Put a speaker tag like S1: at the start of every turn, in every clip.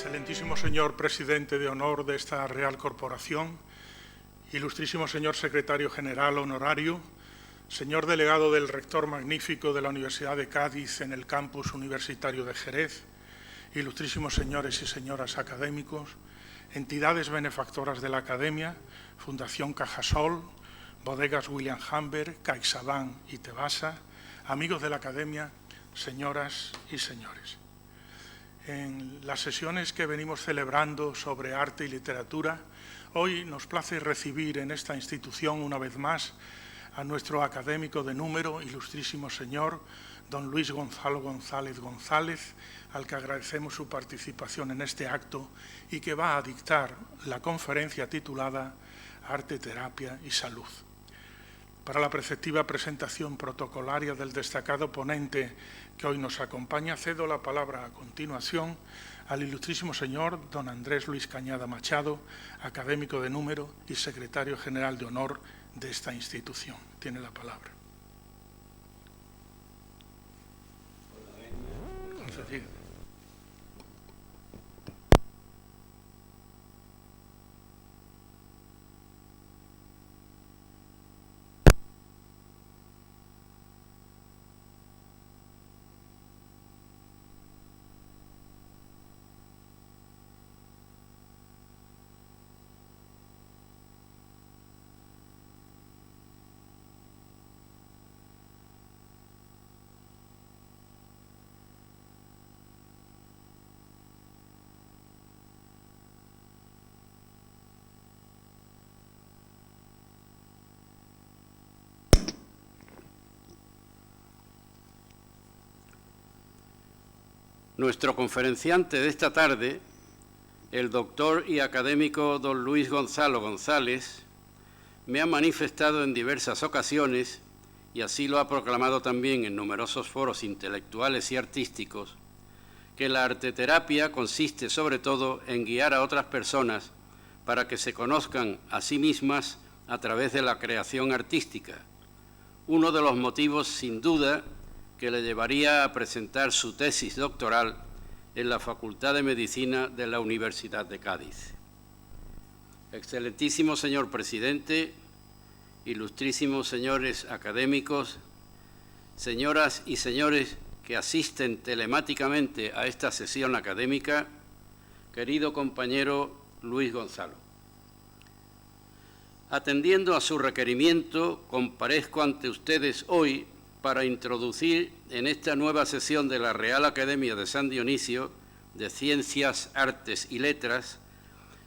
S1: Excelentísimo señor presidente de honor de esta Real Corporación, ilustrísimo señor secretario general honorario, señor delegado del rector magnífico de la Universidad de Cádiz en el campus universitario de Jerez, ilustrísimos señores y señoras académicos, entidades benefactoras de la Academia, Fundación Cajasol, Bodegas William Humber, CaixaBank y Tebasa, amigos de la Academia, señoras y señores. En las sesiones que venimos celebrando sobre arte y literatura, hoy nos place recibir en esta institución una vez más a nuestro académico de número, ilustrísimo señor, don Luis Gonzalo González González, al que agradecemos su participación en este acto y que va a dictar la conferencia titulada Arte, Terapia y Salud. Para la preceptiva presentación protocolaria del destacado ponente que hoy nos acompaña, cedo la palabra a continuación al ilustrísimo señor don Andrés Luis Cañada Machado, académico de número y secretario general de honor de esta institución. Tiene la palabra. Concedido.
S2: Nuestro conferenciante de esta tarde, el doctor y académico don Luis Gonzalo González, me ha manifestado en diversas ocasiones, y así lo ha proclamado también en numerosos foros intelectuales y artísticos, que la arteterapia consiste sobre todo en guiar a otras personas para que se conozcan a sí mismas a través de la creación artística, uno de los motivos, sin duda, que le llevaría a presentar su tesis doctoral en la Facultad de Medicina de la Universidad de Cádiz. Excelentísimo señor presidente, ilustrísimos señores académicos, señoras y señores que asisten telemáticamente a esta sesión académica, querido compañero Luis Gonzalo. Atendiendo a su requerimiento, comparezco ante ustedes hoy para introducir en esta nueva sesión de la Real Academia de San Dionisio de Ciencias, Artes y Letras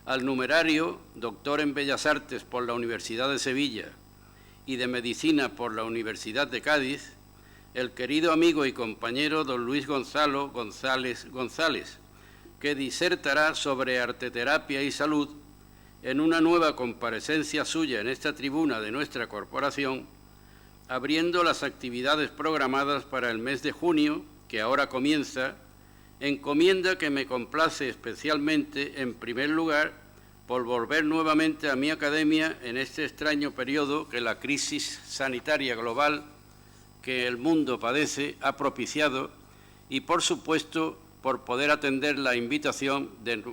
S2: al numerario doctor en Bellas Artes por la Universidad de Sevilla y de Medicina por la Universidad de Cádiz, el querido amigo y compañero don Luis Gonzalo González González, que disertará sobre arteterapia y salud en una nueva comparecencia suya en esta tribuna de nuestra corporación, abriendo las actividades programadas para el mes de junio, que ahora comienza, encomienda que me complace especialmente, en primer lugar, por volver nuevamente a mi academia en este extraño periodo que la crisis sanitaria global que el mundo padece ha propiciado y, por supuesto, por poder atender la invitación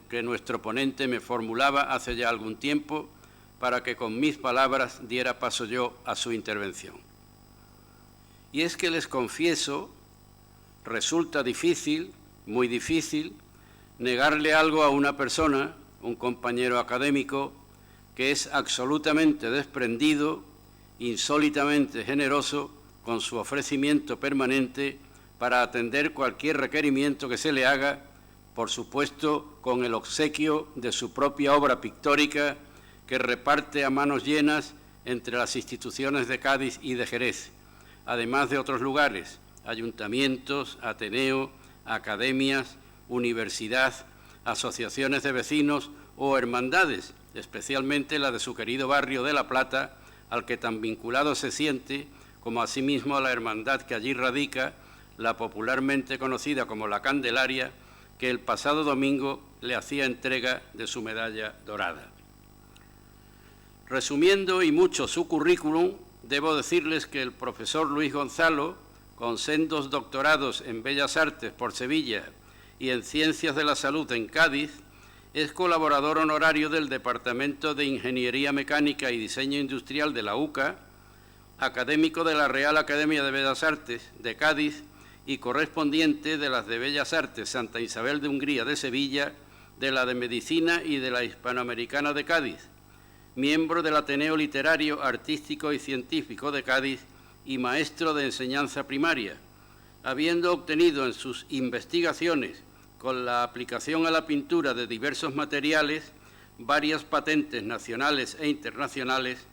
S2: que nuestro ponente me formulaba hace ya algún tiempo para que con mis palabras diera paso yo a su intervención. Y es que les confieso, resulta difícil, muy difícil, negarle algo a una persona, un compañero académico, que es absolutamente desprendido, insólitamente generoso, con su ofrecimiento permanente para atender cualquier requerimiento que se le haga, por supuesto con el obsequio de su propia obra pictórica que reparte a manos llenas entre las instituciones de Cádiz y de Jerez, además de otros lugares, ayuntamientos, Ateneo, academias, universidad, asociaciones de vecinos o hermandades, especialmente la de su querido barrio de La Plata, al que tan vinculado se siente, como asimismo a la hermandad que allí radica, la popularmente conocida como la Candelaria, que el pasado domingo le hacía entrega de su medalla dorada. Resumiendo y mucho su currículum, debo decirles que el profesor Luis Gonzalo, con sendos doctorados en Bellas Artes por Sevilla y en Ciencias de la Salud en Cádiz, es colaborador honorario del Departamento de Ingeniería Mecánica y Diseño Industrial de la UCA, académico de la Real Academia de Bellas Artes de Cádiz y correspondiente de las de Bellas Artes Santa Isabel de Hungría de Sevilla, de la de Medicina y de la Hispanoamericana de Cádiz, miembro del Ateneo Literario, Artístico y Científico de Cádiz y maestro de enseñanza primaria, habiendo obtenido en sus investigaciones con la aplicación a la pintura de diversos materiales varias patentes nacionales e internacionales,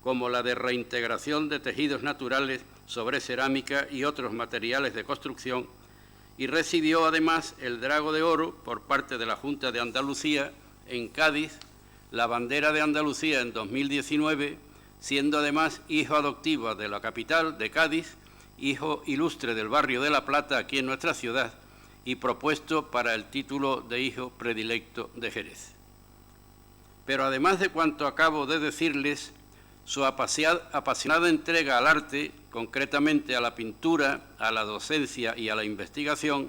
S2: como la de reintegración de tejidos naturales sobre cerámica y otros materiales de construcción, y recibió además el Drago de Oro por parte de la Junta de Andalucía en Cádiz, la Bandera de Andalucía en 2019, siendo además hijo adoptivo de la capital de Cádiz, hijo ilustre del barrio de La Plata, aquí en nuestra ciudad, y propuesto para el título de hijo predilecto de Jerez. Pero además de cuanto acabo de decirles, su apasionada entrega al arte, concretamente a la pintura, a la docencia y a la investigación,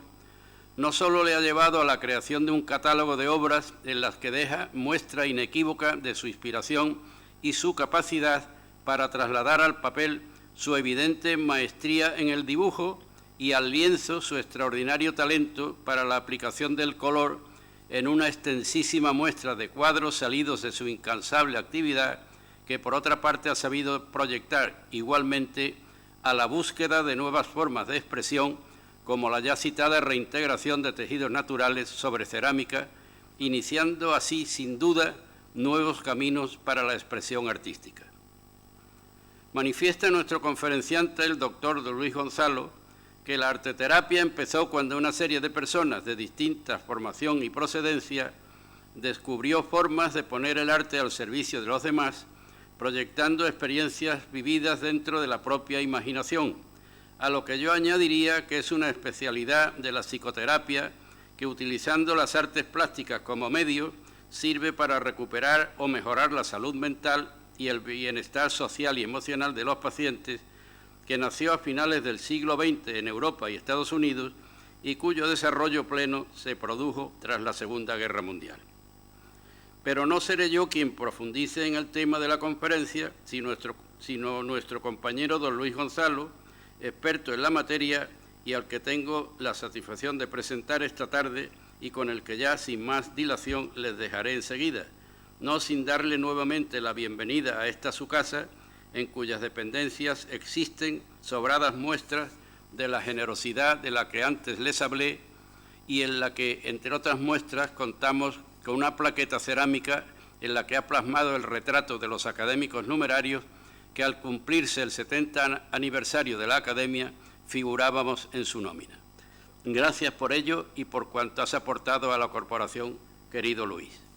S2: no solo le ha llevado a la creación de un catálogo de obras en las que deja muestra inequívoca de su inspiración y su capacidad para trasladar al papel su evidente maestría en el dibujo y al lienzo su extraordinario talento para la aplicación del color en una extensísima muestra de cuadros salidos de su incansable actividad, que por otra parte ha sabido proyectar igualmente a la búsqueda de nuevas formas de expresión, como la ya citada reintegración de tejidos naturales sobre cerámica, iniciando así, sin duda, nuevos caminos para la expresión artística. Manifiesta nuestro conferenciante, el doctor don Luis Gonzalo, que la arteterapia empezó cuando una serie de personas de distinta formación y procedencia descubrió formas de poner el arte al servicio de los demás, proyectando experiencias vividas dentro de la propia imaginación, a lo que yo añadiría que es una especialidad de la psicoterapia que, utilizando las artes plásticas como medio, sirve para recuperar o mejorar la salud mental y el bienestar social y emocional de los pacientes, que nació a finales del siglo XX en Europa y Estados Unidos y cuyo desarrollo pleno se produjo tras la Segunda Guerra Mundial. Pero no seré yo quien profundice en el tema de la conferencia, sino nuestro compañero don Luis Gonzalo, experto en la materia y al que tengo la satisfacción de presentar esta tarde y con el que ya sin más dilación les dejaré enseguida, no sin darle nuevamente la bienvenida a esta su casa, en cuyas dependencias existen sobradas muestras de la generosidad de la que antes les hablé y en la que, entre otras muestras, contamos con una plaqueta cerámica en la que ha plasmado el retrato de los académicos numerarios que al cumplirse el 70 aniversario de la Academia figurábamos en su nómina. Gracias por ello y por cuanto has aportado a la corporación, querido Luis.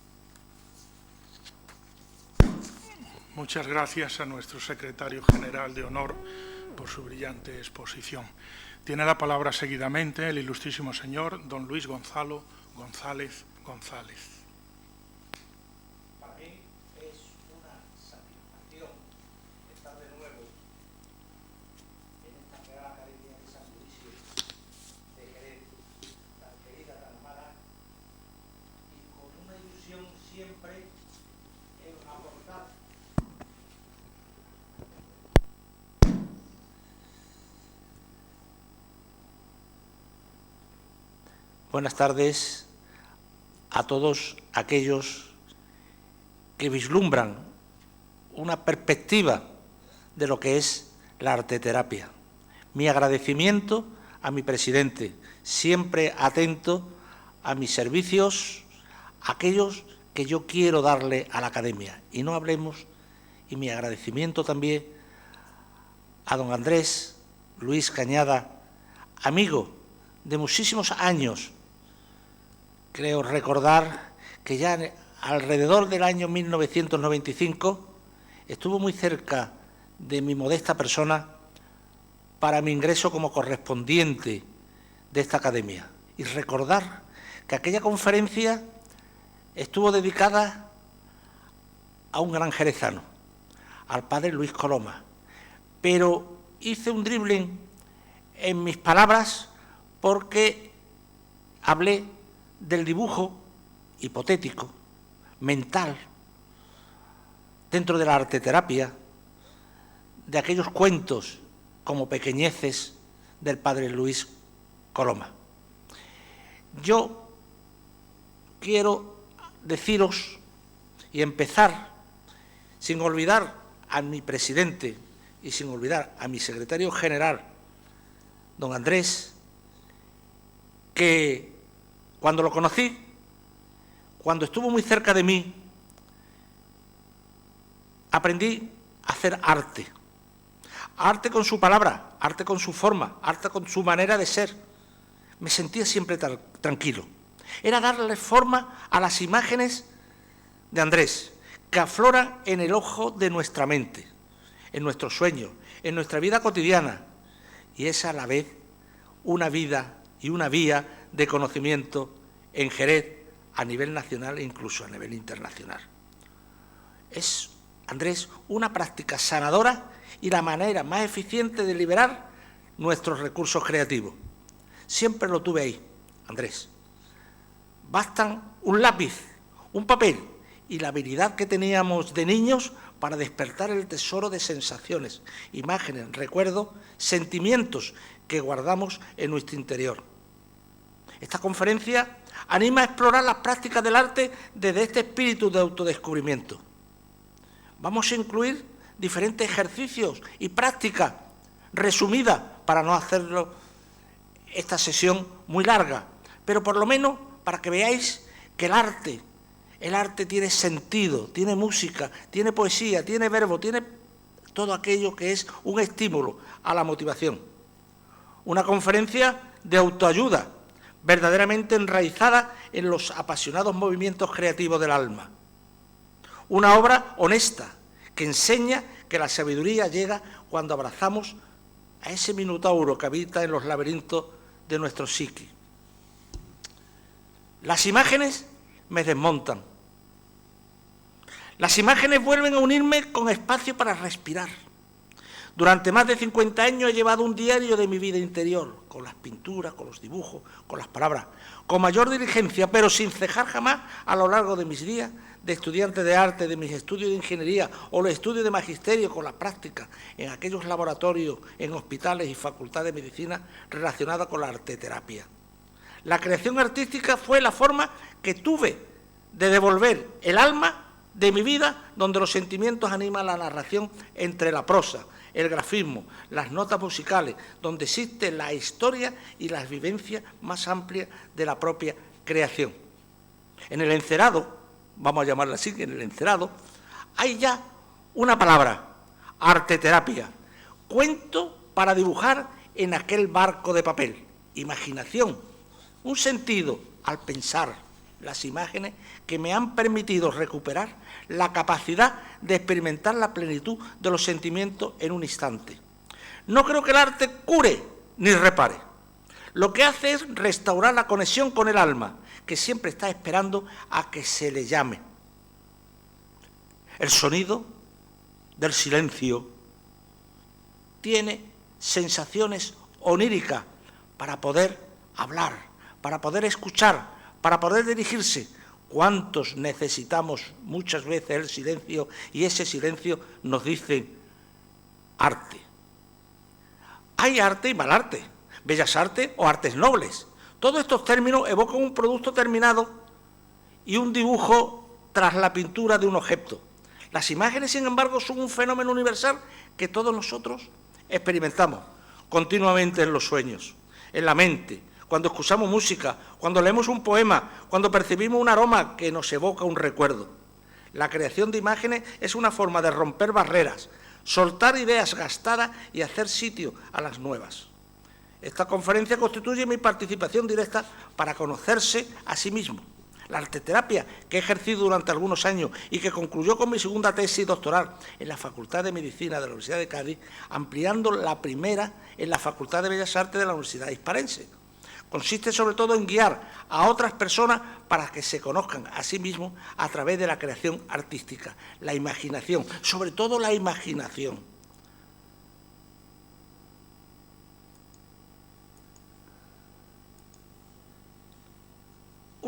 S1: Muchas gracias a nuestro secretario general de honor por su brillante exposición. Tiene la palabra seguidamente el ilustrísimo señor don Luis Gonzalo González González.
S3: Para mí es una satisfacción estar de nuevo en esta Real Academia de San Dionisio de Jerez, tan querida, tan amada, y con una ilusión siempre en aportar
S4: Buenas tardes a todos aquellos que vislumbran una perspectiva de lo que es la arteterapia. Mi agradecimiento a mi presidente, siempre atento a mis servicios, aquellos que yo quiero darle a la Academia. Y no hablemos, y mi agradecimiento también a don Andrés Luis Cañada, amigo de muchísimos años. Creo recordar que ya alrededor del año 1995 estuvo muy cerca de mi modesta persona para mi ingreso como correspondiente de esta academia. Y recordar que aquella conferencia estuvo dedicada a un gran jerezano, al padre Luis Coloma. Pero hice un dribbling en mis palabras porque hablé del dibujo hipotético, mental, dentro de la arteterapia, de aquellos cuentos como pequeñeces del padre Luis Coloma. Yo quiero deciros y empezar, sin olvidar a mi presidente y sin olvidar a mi secretario general, don Andrés, que cuando lo conocí, cuando estuvo muy cerca de mí, aprendí a hacer arte. Arte con su palabra, arte con su forma, arte con su manera de ser. Me sentía siempre tranquilo. Era darle forma a las imágenes de Andrés, que afloran en el ojo de nuestra mente, en nuestros sueños, en nuestra vida cotidiana, y es a la vez una vida y una vía de conocimiento en Jerez a nivel nacional e incluso a nivel internacional. Es, Andrés, una práctica sanadora y la manera más eficiente de liberar nuestros recursos creativos. Siempre lo tuve ahí, Andrés. Bastan un lápiz, un papel y la habilidad que teníamos de niños para despertar el tesoro de sensaciones, imágenes, recuerdos, sentimientos que guardamos en nuestro interior. Esta conferencia anima a explorar las prácticas del arte desde este espíritu de autodescubrimiento. Vamos a incluir diferentes ejercicios y prácticas resumidas para no hacerlo esta sesión muy larga, pero por lo menos para que veáis que el arte tiene sentido, tiene música, tiene poesía, tiene verbo, tiene todo aquello que es un estímulo a la motivación. Una conferencia de autoayuda, verdaderamente enraizada en los apasionados movimientos creativos del alma. Una obra honesta, que enseña que la sabiduría llega cuando abrazamos a ese minotauro que habita en los laberintos de nuestro psique. Las imágenes me desmontan. Las imágenes vuelven a unirme con espacio para respirar. Durante más de 50 años he llevado un diario de mi vida interior, con las pinturas, con los dibujos, con las palabras, con mayor diligencia, pero sin cejar jamás a lo largo de mis días de estudiante de arte, de mis estudios de ingeniería o los estudios de magisterio con la práctica en aquellos laboratorios, en hospitales y facultades de medicina relacionadas con la arteterapia. La creación artística fue la forma que tuve de devolver el alma de mi vida, donde los sentimientos animan la narración entre la prosa, el grafismo, las notas musicales, donde existe la historia y las vivencias más amplias de la propia creación. En el encerado, vamos a llamarla así, en el encerado, hay ya una palabra, arteterapia, cuento para dibujar en aquel barco de papel, imaginación, un sentido al pensar las imágenes que me han permitido recuperar la capacidad de experimentar la plenitud de los sentimientos en un instante. No creo que el arte cure ni repare. Lo que hace es restaurar la conexión con el alma, que siempre está esperando a que se le llame. El sonido del silencio tiene sensaciones oníricas para poder hablar, para poder escuchar, para poder dirigirse. ¿Cuántos necesitamos muchas veces el silencio y ese silencio nos dice arte? Hay arte y mal arte, bellas artes o artes nobles. Todos estos términos evocan un producto terminado y un dibujo tras la pintura de un objeto. Las imágenes, sin embargo, son un fenómeno universal que todos nosotros experimentamos continuamente en los sueños, en la mente, cuando escuchamos música, cuando leemos un poema, cuando percibimos un aroma que nos evoca un recuerdo. La creación de imágenes es una forma de romper barreras, soltar ideas gastadas y hacer sitio a las nuevas. Esta conferencia constituye mi participación directa para conocerse a sí mismo. La arteterapia que he ejercido durante algunos años y que concluyó con mi segunda tesis doctoral en la Facultad de Medicina de la Universidad de Cádiz, ampliando la primera en la Facultad de Bellas Artes de la Universidad Hispalense. Consiste sobre todo en guiar a otras personas para que se conozcan a sí mismos a través de la creación artística, la imaginación, sobre todo la imaginación.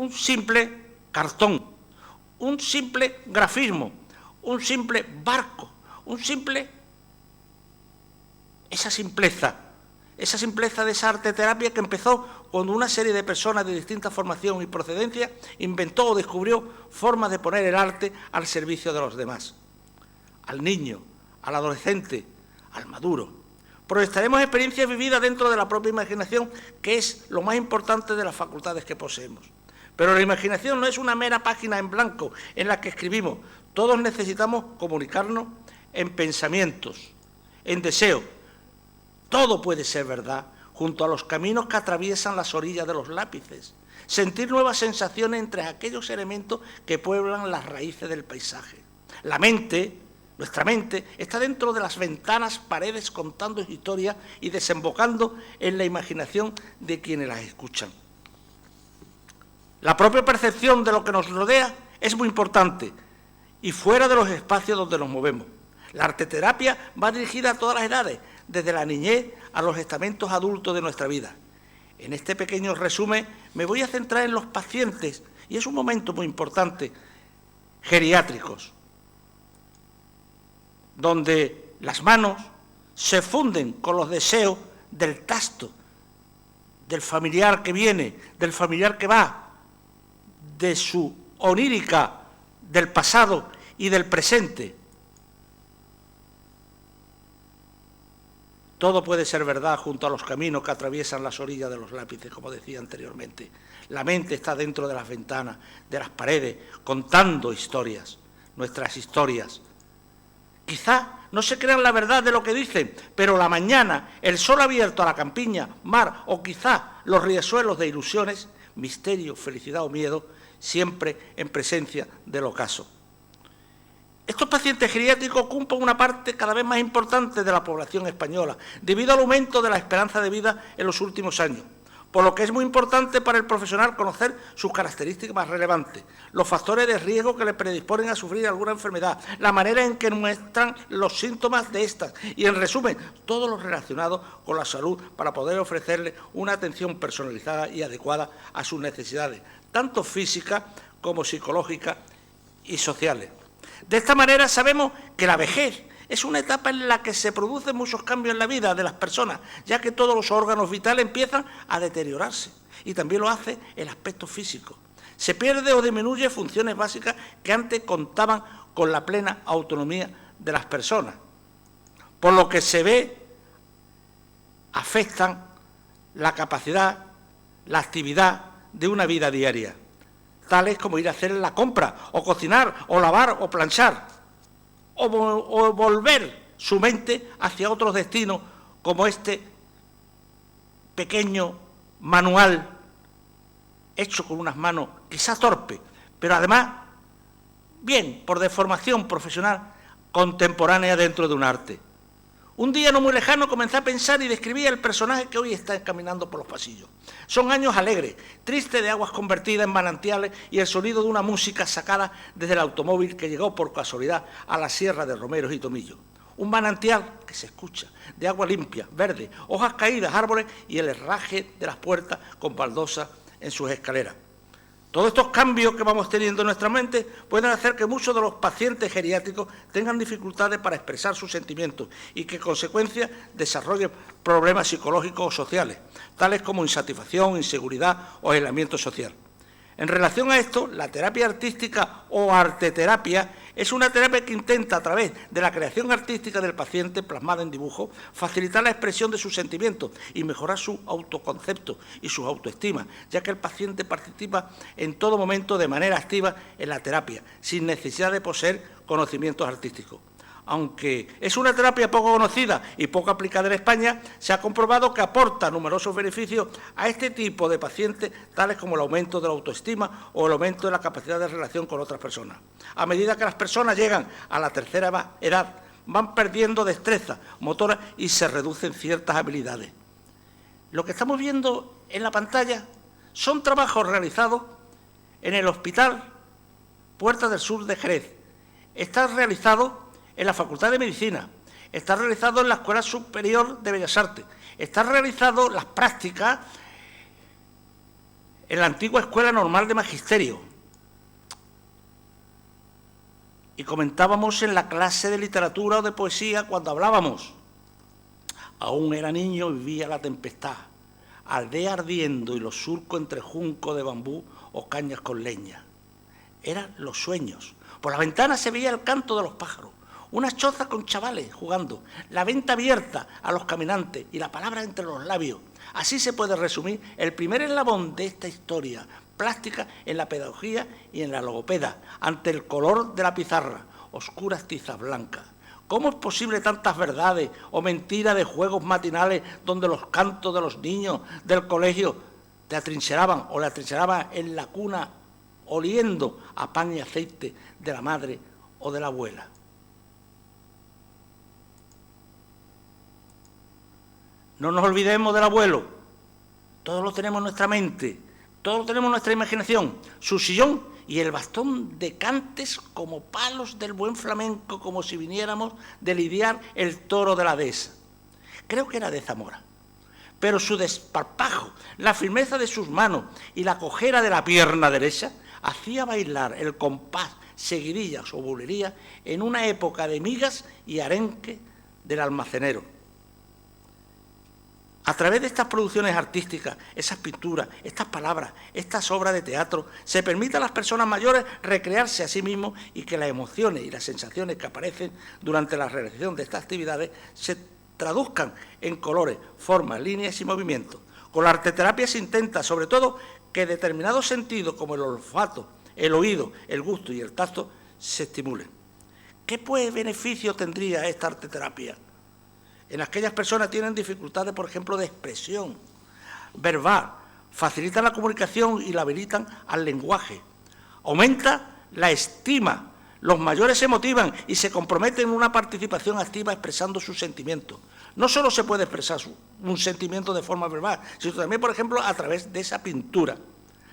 S4: un simple cartón, un simple grafismo, un simple barco, esa simpleza de esa arteterapia que empezó cuando una serie de personas de distinta formación y procedencia inventó o descubrió formas de poner el arte al servicio de los demás, al niño, al adolescente, al maduro. Proyectaremos experiencias vividas dentro de la propia imaginación, que es lo más importante de las facultades que poseemos. Pero la imaginación no es una mera página en blanco en la que escribimos. Todos necesitamos comunicarnos en pensamientos, en deseos. Todo puede ser verdad junto a los caminos que atraviesan las orillas de los lápices. Sentir nuevas sensaciones entre aquellos elementos que pueblan las raíces del paisaje. La mente, nuestra mente, está dentro de las ventanas, paredes, contando historias y desembocando en la imaginación de quienes las escuchan. La propia percepción de lo que nos rodea es muy importante y fuera de los espacios donde nos movemos. La arteterapia va dirigida a todas las edades, desde la niñez a los estamentos adultos de nuestra vida. En este pequeño resumen me voy a centrar en los pacientes, y es un momento muy importante, geriátricos, donde las manos se funden con los deseos del tacto, del familiar que viene, del familiar que va, de su onírica del pasado y del presente. Todo puede ser verdad junto a los caminos que atraviesan las orillas de los lápices, como decía anteriormente. La mente está dentro de las ventanas, de las paredes, contando historias, nuestras historias. Quizá no se crean la verdad de lo que dicen, pero la mañana, el sol abierto a la campiña, mar o quizá los riachuelos de ilusiones, misterio, felicidad o miedo, siempre en presencia del ocaso. Estos pacientes geriátricos ocupan una parte cada vez más importante de la población española, debido al aumento de la esperanza de vida en los últimos años, por lo que es muy importante para el profesional conocer sus características más relevantes, los factores de riesgo que le predisponen a sufrir alguna enfermedad, la manera en que muestran los síntomas de estas y, en resumen, todo lo relacionado con la salud para poder ofrecerle una atención personalizada y adecuada a sus necesidades, tanto físicas como psicológicas y sociales. De esta manera sabemos que la vejez es una etapa en la que se producen muchos cambios en la vida de las personas, ya que todos los órganos vitales empiezan a deteriorarse y también lo hace el aspecto físico. Se pierde o disminuye funciones básicas que antes contaban con la plena autonomía de las personas, por lo que se ve afectan la capacidad, la actividad de una vida diaria, tales como ir a hacer la compra, o cocinar, o lavar, o planchar, o volver su mente hacia otros destinos, como este pequeño manual hecho con unas manos quizás torpe, pero además, bien, por deformación profesional contemporánea dentro de un arte. Un día no muy lejano comencé a pensar y describía el personaje que hoy está caminando por los pasillos. Son años alegres, tristes de aguas convertidas en manantiales y el sonido de una música sacada desde el automóvil que llegó por casualidad a la sierra de Romeros y Tomillos. Un manantial que se escucha, de agua limpia, verde, hojas caídas, árboles y el herraje de las puertas con baldosas en sus escaleras. Todos estos cambios que vamos teniendo en nuestra mente pueden hacer que muchos de los pacientes geriátricos tengan dificultades para expresar sus sentimientos y que, en consecuencia, desarrollen problemas psicológicos o sociales, tales como insatisfacción, inseguridad o aislamiento social. En relación a esto, la terapia artística o arteterapia es una terapia que intenta, a través de la creación artística del paciente plasmada en dibujo, facilitar la expresión de sus sentimientos y mejorar su autoconcepto y su autoestima, ya que el paciente participa en todo momento de manera activa en la terapia, sin necesidad de poseer conocimientos artísticos. Aunque es una terapia poco conocida y poco aplicada en España, se ha comprobado que aporta numerosos beneficios a este tipo de pacientes, tales como el aumento de la autoestima o el aumento de la capacidad de relación con otras personas. A medida que las personas llegan a la tercera edad, van perdiendo destreza motora y se reducen ciertas habilidades. Lo que estamos viendo en la pantalla son trabajos realizados en el Hospital Puerta del Sur de Jerez. Está realizado en la Facultad de Medicina, está realizado en la Escuela Superior de Bellas Artes, está realizado las prácticas en la antigua Escuela Normal de Magisterio. Y comentábamos en la clase de literatura o de poesía cuando hablábamos. Aún era niño y vivía la tempestad, aldea ardiendo y los surcos entre juncos de bambú o cañas con leña. Eran los sueños. Por la ventana se veía el canto de los pájaros, unas chozas con chavales jugando, la venta abierta a los caminantes y la palabra entre los labios. Así se puede resumir el primer eslabón de esta historia plástica en la pedagogía y en la logopeda, ante el color de la pizarra, oscuras tizas blancas. ¿Cómo es posible tantas verdades o mentiras de juegos matinales donde los cantos de los niños del colegio te atrincheraban o le atrincheraban en la cuna oliendo a pan y aceite de la madre o de la abuela? No nos olvidemos del abuelo. Todo lo tenemos en nuestra mente, todo lo tenemos en nuestra imaginación. Su sillón y el bastón de cantes como palos del buen flamenco, como si viniéramos de lidiar el toro de la dehesa. Creo que era de Zamora. Pero su desparpajo, la firmeza de sus manos y la cojera de la pierna derecha hacía bailar el compás, seguidillas o bulerías en una época de migas y arenque del almacenero. A través de estas producciones artísticas, esas pinturas, estas palabras, estas obras de teatro, se permite a las personas mayores recrearse a sí mismos y que las emociones y las sensaciones que aparecen durante la realización de estas actividades se traduzcan en colores, formas, líneas y movimientos. Con la arteterapia se intenta, sobre todo, que determinados sentidos como el olfato, el oído, el gusto y el tacto se estimulen. ¿Qué pues beneficio tendría esta arteterapia? En aquellas personas que tienen dificultades, por ejemplo, de expresión verbal, facilitan la comunicación y la habilitan al lenguaje. Aumenta la estima, los mayores se motivan y se comprometen en una participación activa expresando sus sentimientos. No solo se puede expresar un sentimiento de forma verbal, sino también, por ejemplo, a través de esa pintura.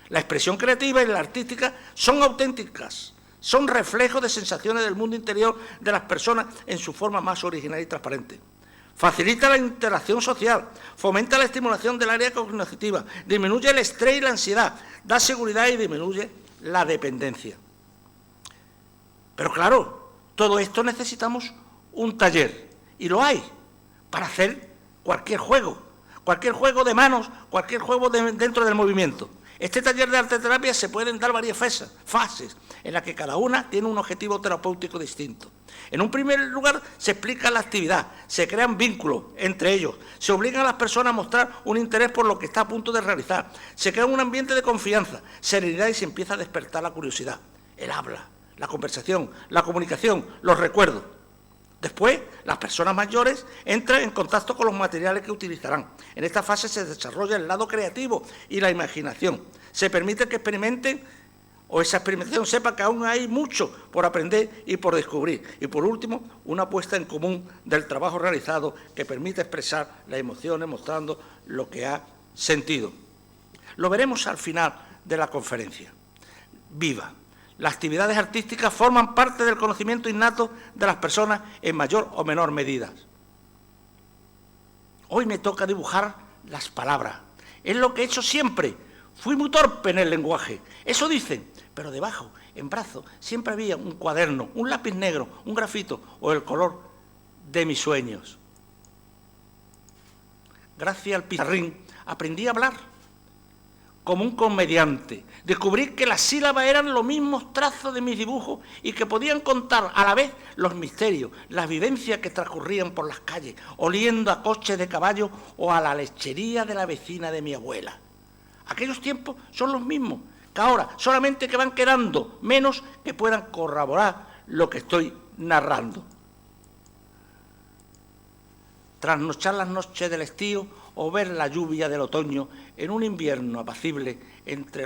S4: La expresión creativa y la artística son auténticas, son reflejos de sensaciones del mundo interior de las personas en su forma más original y transparente. Facilita la interacción social, fomenta la estimulación del área cognitiva, disminuye el estrés y la ansiedad, da seguridad y disminuye la dependencia. Pero claro, todo esto necesitamos un taller, y lo hay, para hacer cualquier juego de manos, cualquier juego dentro del movimiento. Este taller de arteterapia se pueden dar varias fases, en las que cada una tiene un objetivo terapéutico distinto. En un primer lugar, se explica la actividad, se crean vínculos entre ellos, se obligan a las personas a mostrar un interés por lo que está a punto de realizar, se crea un ambiente de confianza, serenidad y se empieza a despertar la curiosidad, el habla, la conversación, la comunicación, los recuerdos. Después, las personas mayores entran en contacto con los materiales que utilizarán. En esta fase se desarrolla el lado creativo y la imaginación. Se permite que experimenten o esa experimentación sepa que aún hay mucho por aprender y por descubrir. Y por último, una puesta en común del trabajo realizado que permite expresar las emociones mostrando lo que ha sentido. Lo veremos al final de la conferencia. Viva. Las actividades artísticas forman parte del conocimiento innato de las personas en mayor o menor medida. Hoy me toca dibujar las palabras. Es lo que he hecho siempre. Fui muy torpe en el lenguaje. Eso dicen. Pero debajo, en brazo, siempre había un cuaderno, un lápiz negro, un grafito o el color de mis sueños. Gracias al pizarrín aprendí a hablar como un comediante. Descubrí que las sílabas eran los mismos trazos de mis dibujos y que podían contar a la vez los misterios, las vivencias que transcurrían por las calles, oliendo a coches de caballo o a la lechería de la vecina de mi abuela. Aquellos tiempos son los mismos que ahora, solamente que van quedando menos que puedan corroborar lo que estoy narrando. Trasnochar las noches del estío o ver la lluvia del otoño en un invierno apacible entre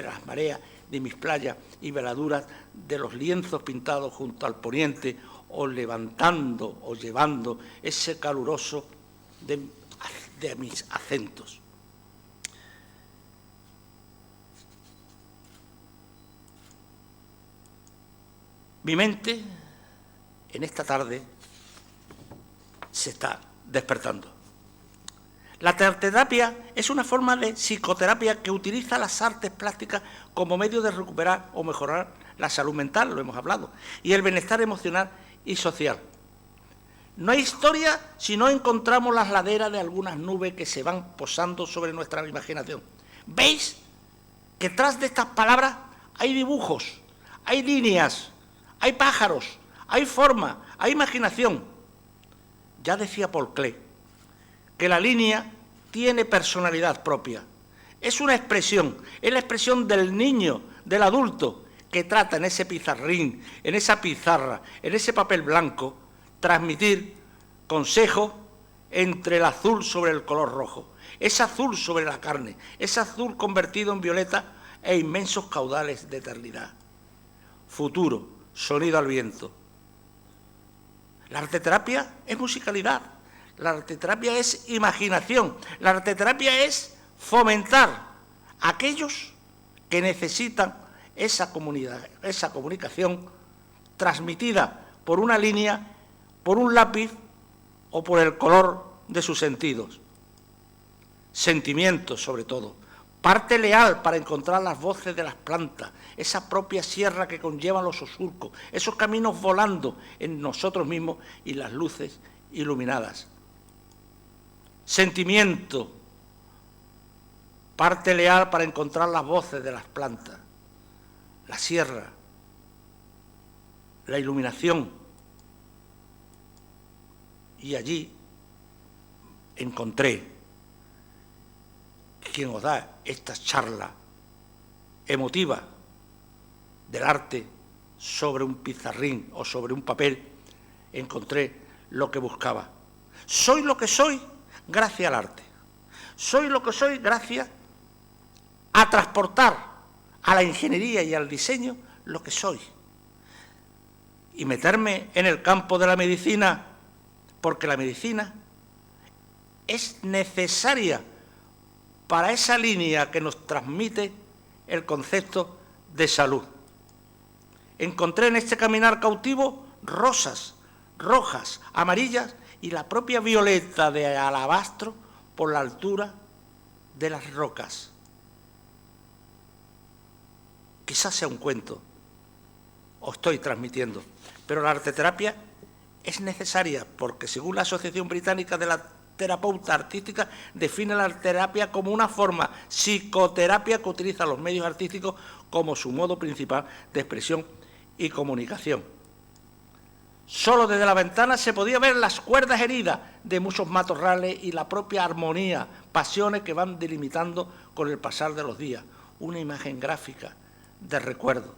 S4: las mareas de mis playas y veladuras de los lienzos pintados junto al poniente o levantando o llevando ese caluroso de mis acentos. Mi mente, en esta tarde, se está despertando. La arteterapia es una forma de psicoterapia que utiliza las artes plásticas como medio de recuperar o mejorar la salud mental, lo hemos hablado, y el bienestar emocional y social. No hay historia si no encontramos las laderas de algunas nubes que se van posando sobre nuestra imaginación. ¿Veis que tras de estas palabras hay dibujos, hay líneas, hay pájaros, hay forma, hay imaginación? Ya decía Paul Klee que la línea tiene personalidad propia. Es una expresión, es la expresión del niño, del adulto, que trata en ese pizarrín, en esa pizarra, en ese papel blanco, transmitir consejo entre el azul sobre el color rojo, ese azul sobre la carne, ese azul convertido en violeta e inmensos caudales de eternidad. Futuro, sonido al viento. La arteterapia es musicalidad, la arteterapia es imaginación, la arteterapia es fomentar a aquellos que necesitan esa comunicación transmitida por una línea, por un lápiz o por el color de sus sentidos. Sentimientos, sobre todo. Parte leal para encontrar las voces de las plantas, esa propia sierra que conllevan los surcos, esos caminos volando en nosotros mismos y las luces iluminadas. Sentimiento, parte leal para encontrar las voces de las plantas, la sierra, la iluminación. Y allí encontré quien os da esta charla emotiva del arte sobre un pizarrín o sobre un papel, encontré lo que buscaba. Soy lo que soy gracias al arte. Soy lo que soy gracias a transportar a la ingeniería y al diseño lo que soy. Y meterme en el campo de la medicina, porque la medicina es necesaria para esa línea que nos transmite el concepto de salud. Encontré en este caminar cautivo rosas, rojas, amarillas y la propia violeta de alabastro por la altura de las rocas. Quizás sea un cuento, os estoy transmitiendo, pero la arteterapia es necesaria porque, según la Asociación Británica de la Terapeuta Artística, define la arteterapia como una forma psicoterapia que utiliza los medios artísticos como su modo principal de expresión y comunicación. Solo desde la ventana se podía ver las cuerdas heridas de muchos matorrales y la propia armonía, pasiones que van delimitando con el pasar de los días. Una imagen gráfica de recuerdo.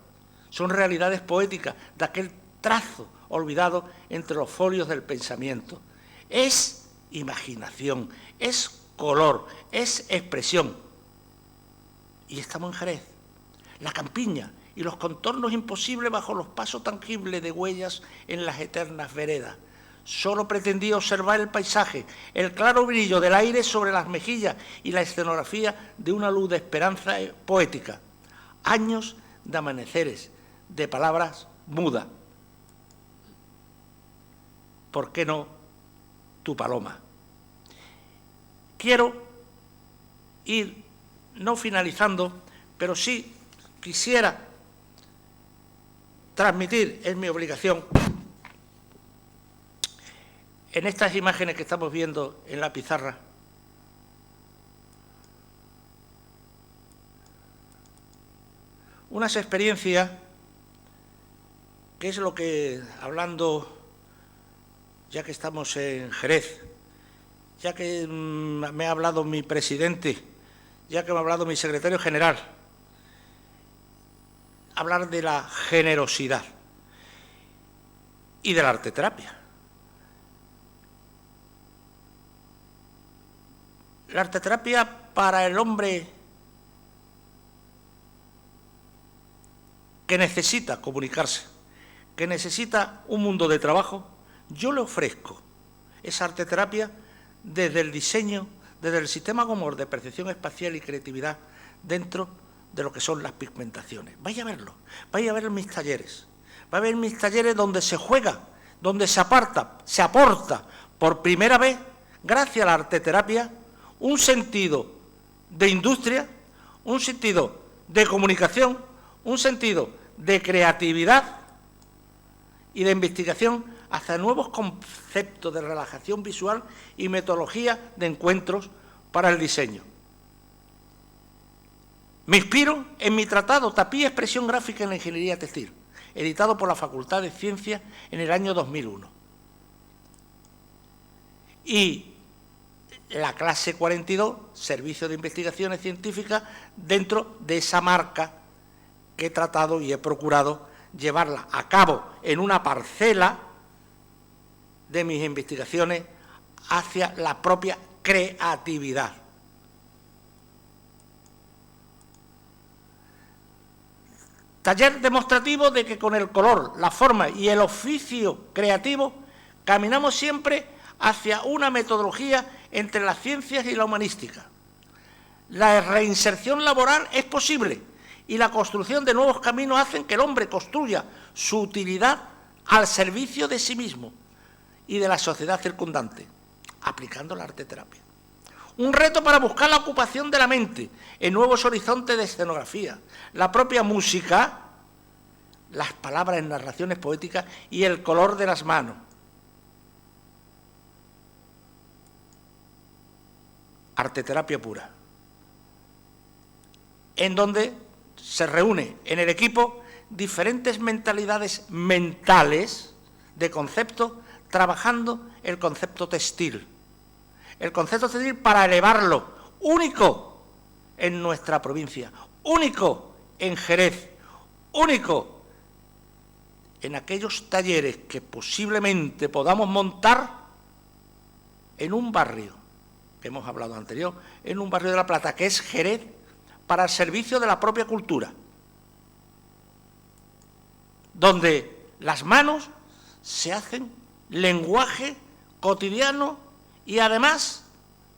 S4: Son realidades poéticas de aquel trazo olvidado entre los folios del pensamiento. Es imaginación, es color, es expresión. Y estamos en Jerez, la campiña y los contornos imposibles bajo los pasos tangibles de huellas en las eternas veredas. Solo pretendía observar el paisaje, el claro brillo del aire sobre las mejillas y la escenografía de una luz de esperanza poética. Años de amaneceres, de palabras mudas. ¿Por qué no tu paloma? Quiero ir, no finalizando, pero sí quisiera transmitir, es mi obligación, en estas imágenes que estamos viendo en la pizarra, unas experiencias que es lo que, hablando, ya que estamos en Jerez, ya que me ha hablado mi presidente, ya que me ha hablado mi secretario general, hablar de la generosidad y de la arteterapia. La arteterapia para el hombre que necesita comunicarse, que necesita un mundo de trabajo, yo le ofrezco esa arteterapia desde el diseño, desde el sistema Gomorr de percepción espacial y creatividad dentro de lo que son las pigmentaciones. Vaya a verlo, vaya a ver mis talleres. Va a ver mis talleres donde se juega, donde se aporta por primera vez, gracias a la arteterapia, un sentido de industria, un sentido de comunicación, un sentido de creatividad y de investigación hacia nuevos conceptos de relajación visual y metodología de encuentros para el diseño. Me inspiro en mi tratado Tapía y Expresión Gráfica en la Ingeniería Textil, editado por la Facultad de Ciencias en el año 2001. Y la clase 42, Servicio de Investigaciones Científicas, dentro de esa marca que he tratado y he procurado llevarla a cabo en una parcela de mis investigaciones hacia la propia creatividad. Taller demostrativo de que con el color, la forma y el oficio creativo caminamos siempre hacia una metodología entre las ciencias y la humanística. La reinserción laboral es posible y la construcción de nuevos caminos hacen que el hombre construya su utilidad al servicio de sí mismo y de la sociedad circundante, aplicando la arteterapia. Un reto para buscar la ocupación de la mente en nuevos horizontes de escenografía, la propia música, las palabras en narraciones poéticas y el color de las manos. Arteterapia pura, en donde se reúne en el equipo diferentes mentalidades mentales de conceptos, trabajando el concepto textil. El concepto textil para elevarlo, único en nuestra provincia, único en Jerez, único en aquellos talleres que posiblemente podamos montar en un barrio, que hemos hablado anterior, en un barrio de La Plata, que es Jerez, para el servicio de la propia cultura, donde las manos se hacen lenguaje cotidiano y además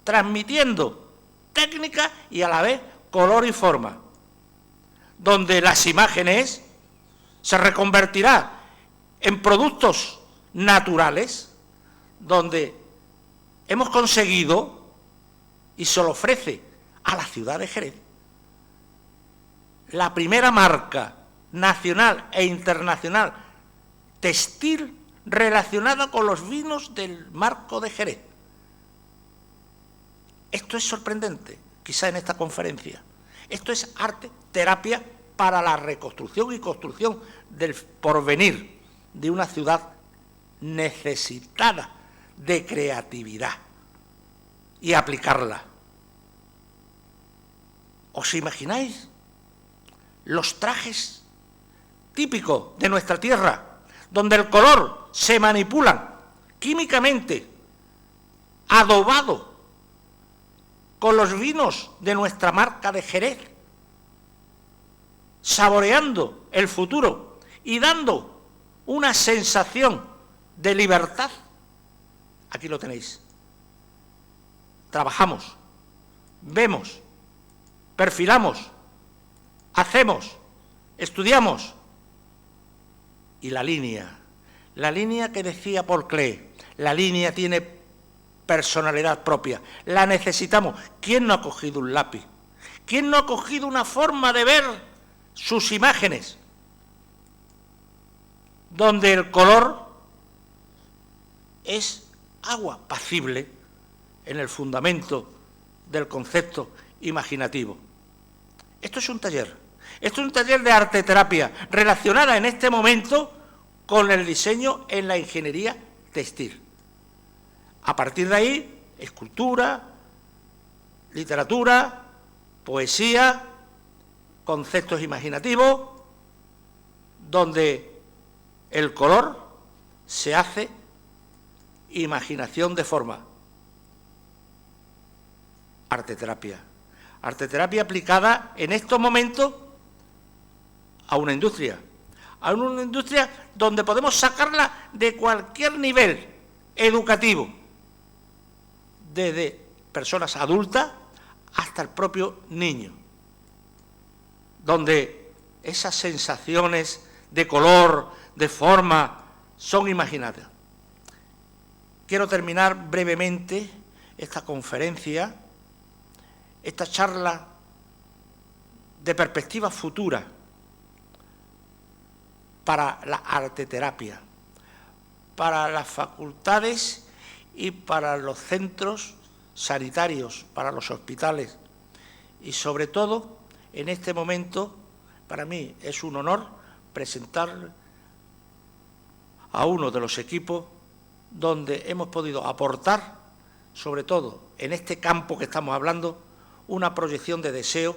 S4: transmitiendo técnica y a la vez color y forma, donde las imágenes se reconvertirá en productos naturales, donde hemos conseguido, y se lo ofrece a la ciudad de Jerez, la primera marca nacional e internacional textil relacionada con los vinos del marco de Jerez. Esto es sorprendente, quizá en esta conferencia. Esto es arte, terapia para la reconstrucción y construcción del porvenir de una ciudad necesitada de creatividad y aplicarla. ¿Os imagináis los trajes típicos de nuestra tierra, donde el color se manipula químicamente, adobado con los vinos de nuestra marca de Jerez, saboreando el futuro y dando una sensación de libertad? Aquí lo tenéis. Trabajamos, vemos, perfilamos, hacemos, estudiamos. Y la línea que decía Paul Klee, la línea tiene personalidad propia, la necesitamos. ¿Quién no ha cogido un lápiz? ¿Quién no ha cogido una forma de ver sus imágenes, donde el color es agua pasible en el fundamento del concepto imaginativo? Esto es un taller. Esto es un taller de arteterapia relacionada en este momento con el diseño en la ingeniería textil. A partir de ahí, escultura, literatura, poesía, conceptos imaginativos, donde el color se hace imaginación de forma. Arteterapia. Arteterapia aplicada en estos momentos a una industria donde podemos sacarla de cualquier nivel educativo, desde personas adultas hasta el propio niño, donde esas sensaciones de color, de forma, son imaginadas. Quiero terminar brevemente esta conferencia esta charla de perspectiva futura para la arteterapia, para las facultades y para los centros sanitarios, para los hospitales. Y sobre todo, en este momento, para mí es un honor presentar a uno de los equipos donde hemos podido aportar, sobre todo en este campo que estamos hablando, una proyección de deseo,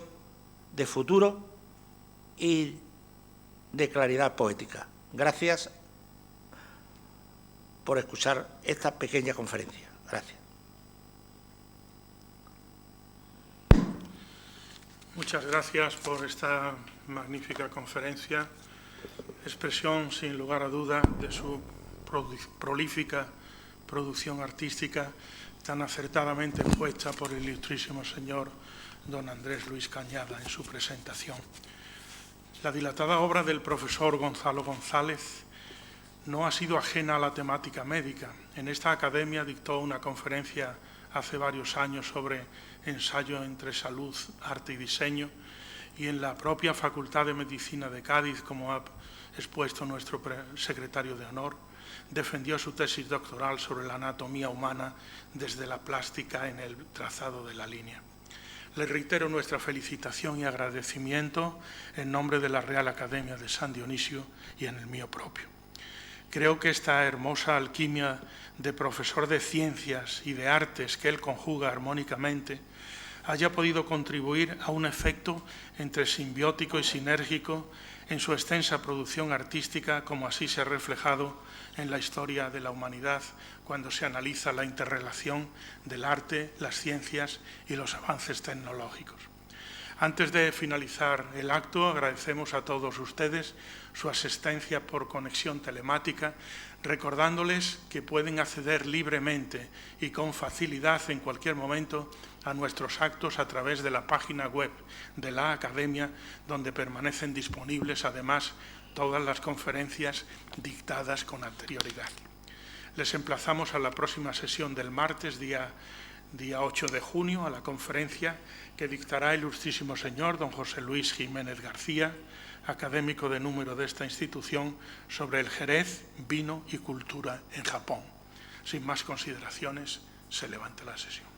S4: de futuro y de claridad poética. Gracias por escuchar esta pequeña conferencia. Gracias.
S1: Muchas gracias por esta magnífica conferencia, expresión sin lugar a duda de su prolífica producción artística tan acertadamente puesta por el ilustrísimo señor don Andrés Luis Cañada en su presentación. La dilatada obra del profesor Gonzalo González no ha sido ajena a la temática médica. En esta academia dictó una conferencia hace varios años sobre ensayo entre salud, arte y diseño, y en la propia Facultad de Medicina de Cádiz, como ha expuesto nuestro secretario de honor, defendió su tesis doctoral sobre la anatomía humana desde la plástica en el trazado de la línea. Le reitero nuestra felicitación y agradecimiento en nombre de la Real Academia de San Dionisio y en el mío propio. Creo que esta hermosa alquimia de profesor de ciencias y de artes que él conjuga armónicamente haya podido contribuir a un efecto entre simbiótico y sinérgico en su extensa producción artística, como así se ha reflejado en la historia de la humanidad cuando se analiza la interrelación del arte, las ciencias y los avances tecnológicos. Antes de finalizar el acto, agradecemos a todos ustedes su asistencia por conexión telemática, recordándoles que pueden acceder libremente y con facilidad en cualquier momento a nuestros actos a través de la página web de la Academia, donde permanecen disponibles además todas las conferencias dictadas con anterioridad. Les emplazamos a la próxima sesión del martes, día 8 de junio, a la conferencia que dictará el ilustrísimo señor don José Luis Jiménez García, académico de número de esta institución, sobre el Jerez, vino y cultura en Japón. Sin más consideraciones, se levanta la sesión.